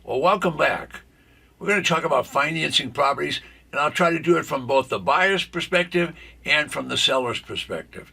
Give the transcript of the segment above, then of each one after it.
Well, welcome back. We're going to talk about financing properties, and I'll try to do it from both the buyer's perspective and from the seller's perspective.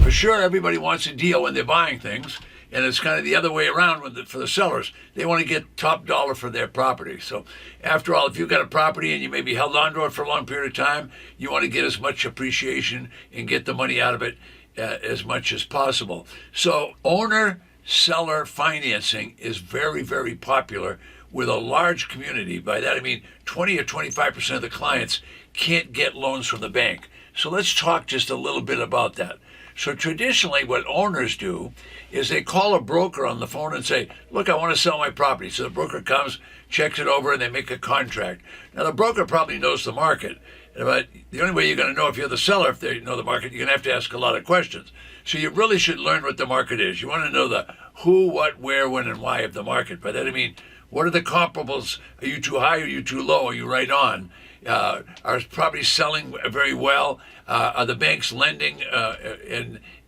For sure, everybody wants a deal when they're buying things, and it's kind of the other way around for the sellers. They want to get top dollar for their property. So after all, if you've got a property and you may be held onto it for a long period of time, you want to get as much appreciation and get the money out of it as much as possible. So owner-seller financing is very, very popular with a large community. By that I mean 20 or 25% of the clients can't get loans from the bank. So let's talk just a little bit about that. So traditionally what owners do is they call a broker on the phone and say, look, I want to sell my property. So the broker comes, checks it over, and they make a contract. Now the broker probably knows the market, but the only way you're going to know if you're the seller, if they know the market, you're going to have to ask a lot of questions. So you really should learn what the market is. You want to know the who, what, where, when, and why of the market. By that I mean, what are the comparables? Are you too high? Are you too low? Are you right on? Are properties selling very well? Are the banks lending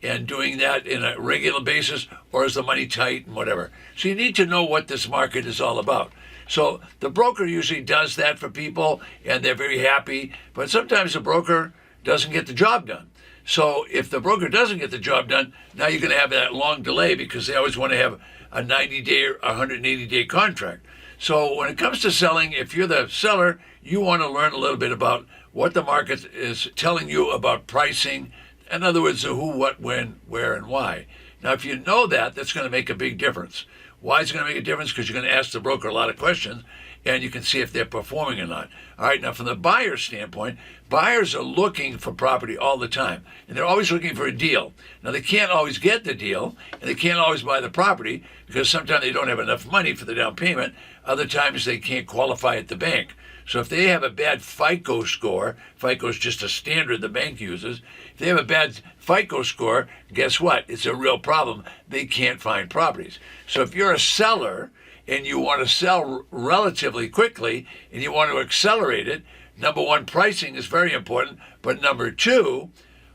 and doing that in a regular basis, or is the money tight and whatever? So you need to know what this market is all about. So the broker usually does that for people, and they're very happy. But sometimes the broker doesn't get the job done. So if the broker doesn't get the job done, now you're going to have that long delay because they always want to have a 90-day or 180-day contract. So when it comes to selling, if you're the seller, you want to learn a little bit about what the market is telling you about pricing. In other words, the who, what, when, where, and why. Now, if you know that, that's going to make a big difference. Why is it going to make a difference? Because you're going to ask the broker a lot of questions, and you can see if they're performing or not. All right, now from the buyer's standpoint, buyers are looking for property all the time, and they're always looking for a deal. Now, they can't always get the deal, and they can't always buy the property because sometimes they don't have enough money for the down payment. Other times they can't qualify at the bank. So if they have a bad FICO score, FICO is just a standard the bank uses. If they have a bad FICO score, guess what? It's a real problem. They can't find properties. So if you're a seller and you want to sell relatively quickly and you want to accelerate it, number one, pricing is very important. But number two,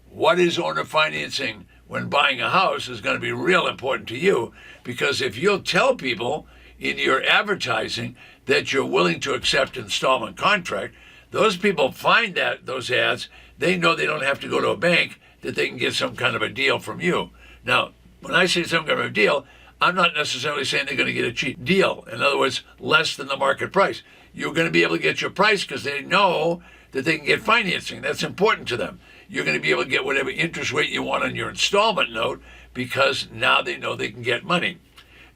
what is owner financing when buying a house is going to be real important to you, because if you'll tell people in your advertising that you're willing to accept installment contract, those people find that those ads, they know they don't have to go to a bank, that they can get some kind of a deal from you. Now, when I say some kind of a deal, I'm not necessarily saying they're going to get a cheap deal. In other words, less than the market price. You're going to be able to get your price because they know that they can get financing. That's important to them. You're going to be able to get whatever interest rate you want on your installment note because now they know they can get money.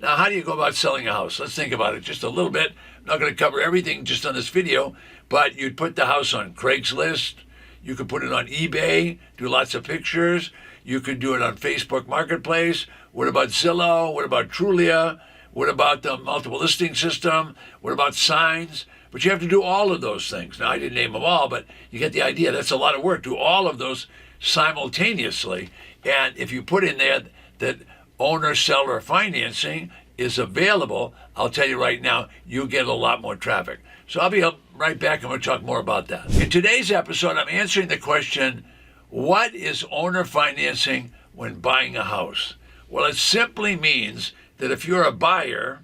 Now, how do you go about selling a house? Let's think about it just a little bit. I'm not going to cover everything just on this video, but you'd put the house on Craigslist. You could put it on eBay, do lots of pictures. You could do it on Facebook Marketplace. What about Zillow? What about Trulia? What about the multiple listing system? What about signs? But you have to do all of those things. Now, I didn't name them all, but you get the idea. That's a lot of work. Do all of those simultaneously. And if you put in there that owner-seller financing is available, I'll tell you right now, you'll get a lot more traffic. So I'll be right back and we'll talk more about that. In today's episode, I'm answering the question, what is owner financing when buying a house? Well, it simply means that if you're a buyer,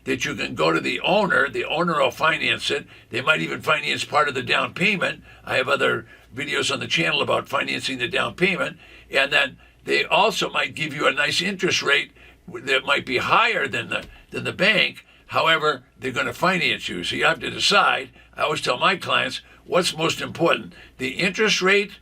that you can go to the owner will finance it. They might even finance part of the down payment. I have other videos on the channel about financing the down payment. And then they also might give you a nice interest rate that might be higher than the bank. However, they're going to finance you. So you have to decide. I always tell my clients, what's most important, the interest rate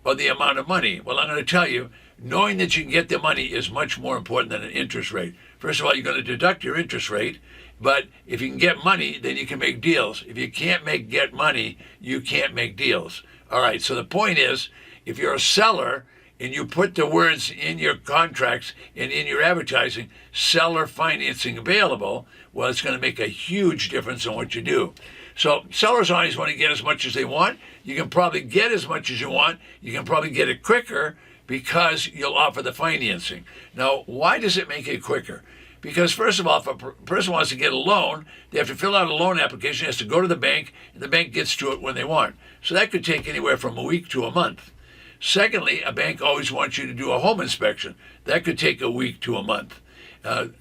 or the amount of money? Well, I'm going to tell you, knowing that you can get the money is much more important than an interest rate. First of all, you're going to deduct your interest rate, but if you can get money, then you can make deals. If you can't get money, you can't make deals. All right, so the point is, if you're a seller and you put the words in your contracts and in your advertising, seller financing available, well, it's going to make a huge difference in what you do. So sellers always want to get as much as they want. You can probably get as much as you want. You can probably get it quicker because you'll offer the financing. Now, why does it make it quicker? Because first of all, if a person wants to get a loan, they have to fill out a loan application, has to go to the bank, and the bank gets to it when they want. So that could take anywhere from a week to a month. Secondly, a bank always wants you to do a home inspection. That could take a week to a month.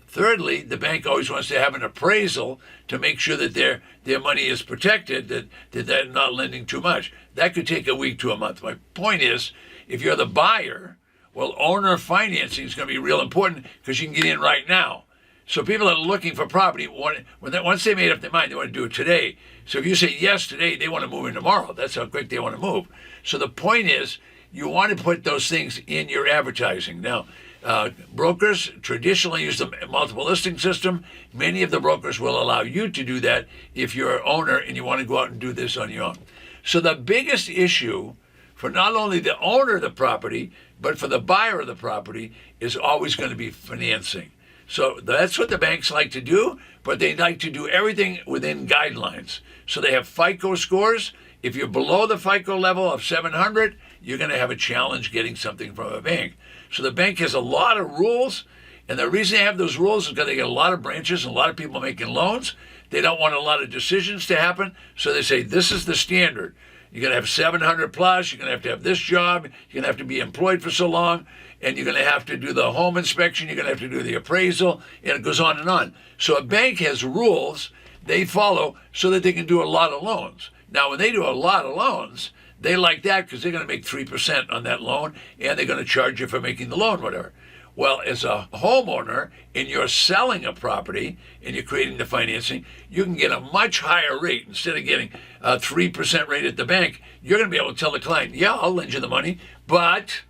Thirdly, the bank always wants to have an appraisal to make sure that their money is protected, that they're not lending too much. That could take a week to a month. My point is, if you're the buyer, well, owner financing is going to be real important because you can get in right now. So people that are looking for property, once they made up their mind, they want to do it today. So if you say yes today, they want to move in tomorrow. That's how quick they want to move. So the point is, you want to put those things in your advertising. Now, brokers traditionally use the multiple listing system. Many of the brokers will allow you to do that if you're an owner and you want to go out and do this on your own. So the biggest issue for not only the owner of the property, but for the buyer of the property is always going to be financing. So that's what the banks like to do, but they like to do everything within guidelines. So they have FICO scores. If you're below the FICO level of 700, you're going to have a challenge getting something from a bank. So the bank has a lot of rules, and the reason they have those rules is because they get a lot of branches and a lot of people making loans. They don't want a lot of decisions to happen, so they say this is the standard. You're going to have 700 plus, you're going to have this job, you're going to have to be employed for so long, and you're going to have to do the home inspection, you're going to have to do the appraisal, and it goes on and on. So a bank has rules they follow so that they can do a lot of loans. Now, when they do a lot of loans, they like that because they're going to make 3% on that loan, and they're going to charge you for making the loan, whatever. Well, as a homeowner, and you're selling a property, and you're creating the financing, you can get a much higher rate. Instead of getting a 3% rate at the bank, you're going to be able to tell the client, yeah, I'll lend you the money, but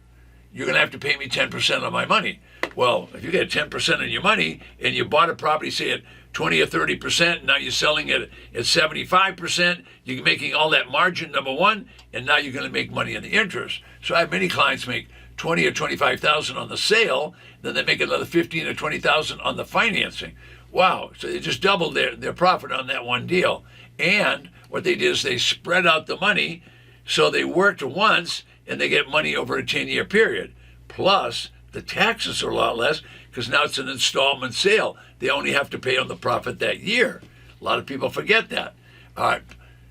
you're going to have to pay me 10% of my money. Well, if you get 10% of your money, and you bought a property, say at 20 or 30%, now you're selling it at 75%, you're making all that margin, number one, and now you're going to make money on the interest. So I have many clients make 20 or 25,000 on the sale, then they make another 15 or 20,000 on the financing. Wow, so they just doubled their profit on that one deal. And what they did is they spread out the money, so they worked once and they get money over a 10-year period. Plus, the taxes are a lot less because now it's an installment sale. They only have to pay on the profit that year. A lot of people forget that. All right.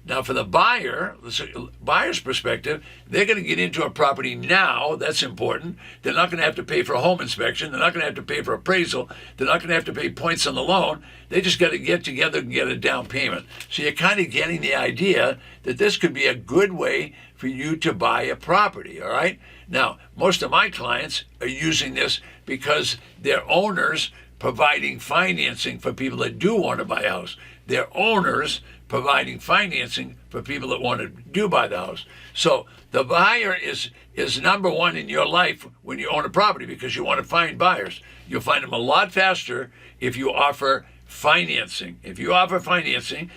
Now, for the buyer's perspective, they're going to get into a property now. That's important. They're not going to have to pay for a home inspection. They're not going to have to pay for appraisal. They're not going to have to pay points on the loan. They just got to get together and get a down payment. So you're kind of getting the idea that this could be a good way for you to buy a property, all right? Now, most of my clients are using this because they're owners providing financing for people that do want to buy a house. They're owners providing financing for people that want to do buy the house. So the buyer is number one in your life when you own a property because you want to find buyers. You'll find them a lot faster if you offer financing. If you offer financing,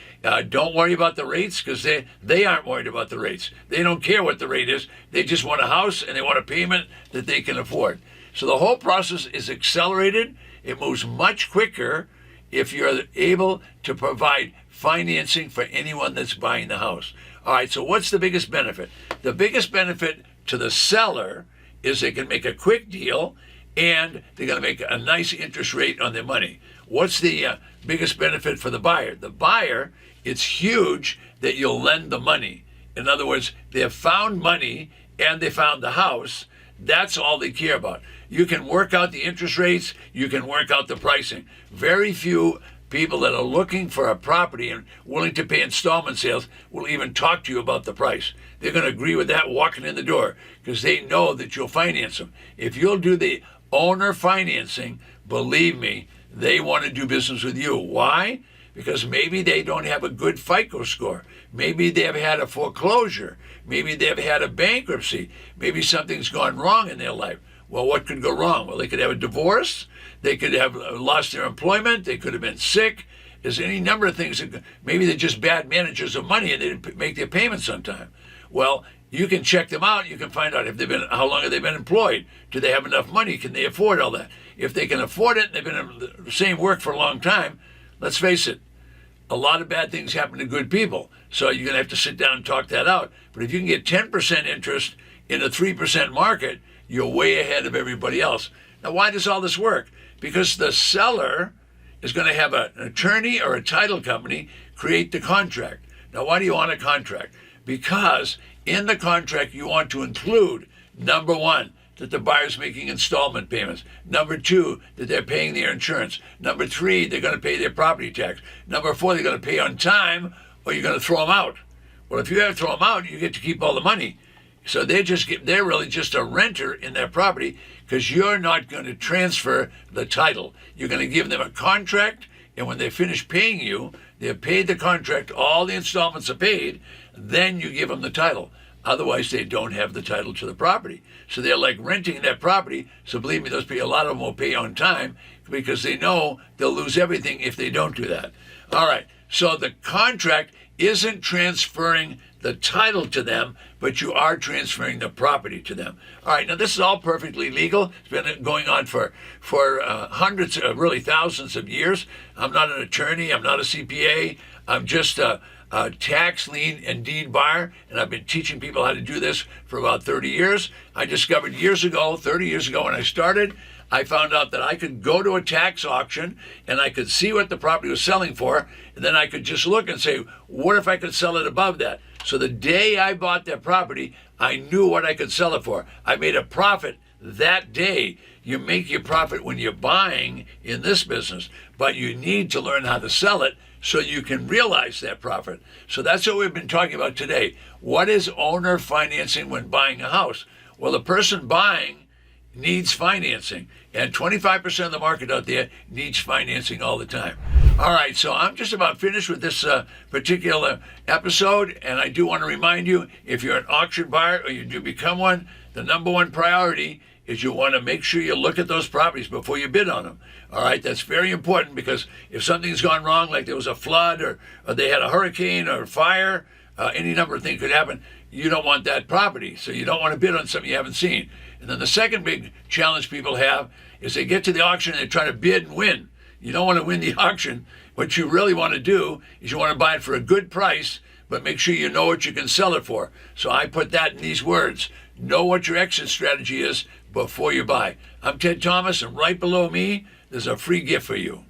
don't worry about the rates because they aren't worried about the rates. They don't care what the rate is. They just want a house and they want a payment that they can afford. So the whole process is accelerated. It moves much quicker if you're able to provide financing for anyone that's buying the house. All right, so what's the biggest benefit? The biggest benefit to the seller is they can make a quick deal and they're going to make a nice interest rate on their money. What's the biggest benefit for the buyer? The buyer, it's huge that you'll lend the money. In other words, they have found money and they found the house. That's all they care about. You can work out the interest rates. You can work out the pricing. Very few people that are looking for a property and willing to pay installment sales will even talk to you about the price. They're going to agree with that walking in the door because they know that you'll finance them. If you'll do the owner financing, believe me, they want to do business with you. Why? Because maybe they don't have a good FICO score. Maybe they've had a foreclosure. Maybe they've had a bankruptcy. Maybe something's gone wrong in their life. Well, what could go wrong? Well, they could have a divorce. They could have lost their employment. They could have been sick. There's any number of things. Maybe they're just bad managers of money and they didn't make their payments on time. Well, you can check them out. You can find out how long have they been employed? Do they have enough money? Can they afford all that? If they can afford it and they've been in the same work for a long time, let's face it, a lot of bad things happen to good people. So you're going to have to sit down and talk that out. But if you can get 10% interest in a 3% market, you're way ahead of everybody else. Now, why does all this work? Because the seller is going to have an attorney or a title company create the contract. Now, why do you want a contract? Because in the contract, you want to include Number one, that the buyer's making installment payments. Number two, that they're paying their insurance. Number three, they're going to pay their property tax. Number four, they're going to pay on time, or you're going to throw them out. Well, if you have to throw them out, you get to keep all the money. So they're really just a renter in their property because you're not going to transfer the title. You're going to give them a contract, and when they finish paying you, they've paid the contract, all the installments are paid, then you give them the title. Otherwise, they don't have the title to the property. So they're like renting that property. So believe me, a lot of them will pay on time because they know they'll lose everything if they don't do that. All right, so the contract isn't transferring the title to them, but you are transferring the property to them. All right, now this is all perfectly legal. It's been going on for hundreds, really thousands of years. I'm not an attorney. I'm not a CPA. I'm just a tax, lien, and deed buyer, and I've been teaching people how to do this for about 30 years. I discovered 30 years ago when I started, I found out that I could go to a tax auction and I could see what the property was selling for, and then I could just look and say, what if I could sell it above that? So the day I bought that property, I knew what I could sell it for. I made a profit that day. You make your profit when you're buying in this business, but you need to learn how to sell it so you can realize that profit. So that's what we've been talking about today. What is owner financing when buying a house? Well, the person buying needs financing, and 25% of the market out there needs financing all the time. All right, so I'm just about finished with this particular episode, and I do want to remind you, if you're an auction buyer or you do become one, the number one priority is you want to make sure you look at those properties before you bid on them. All right, that's very important because if something's gone wrong, like there was a flood or they had a hurricane or fire, any number of things could happen, you don't want that property. So you don't want to bid on something you haven't seen. And then the second big challenge people have is they get to the auction and they try to bid and win. You don't want to win the auction. What you really want to do is you want to buy it for a good price, but make sure you know what you can sell it for. So I put that in these words. Know what your exit strategy is before you buy. I'm Ted Thomas, and right below me, there's a free gift for you.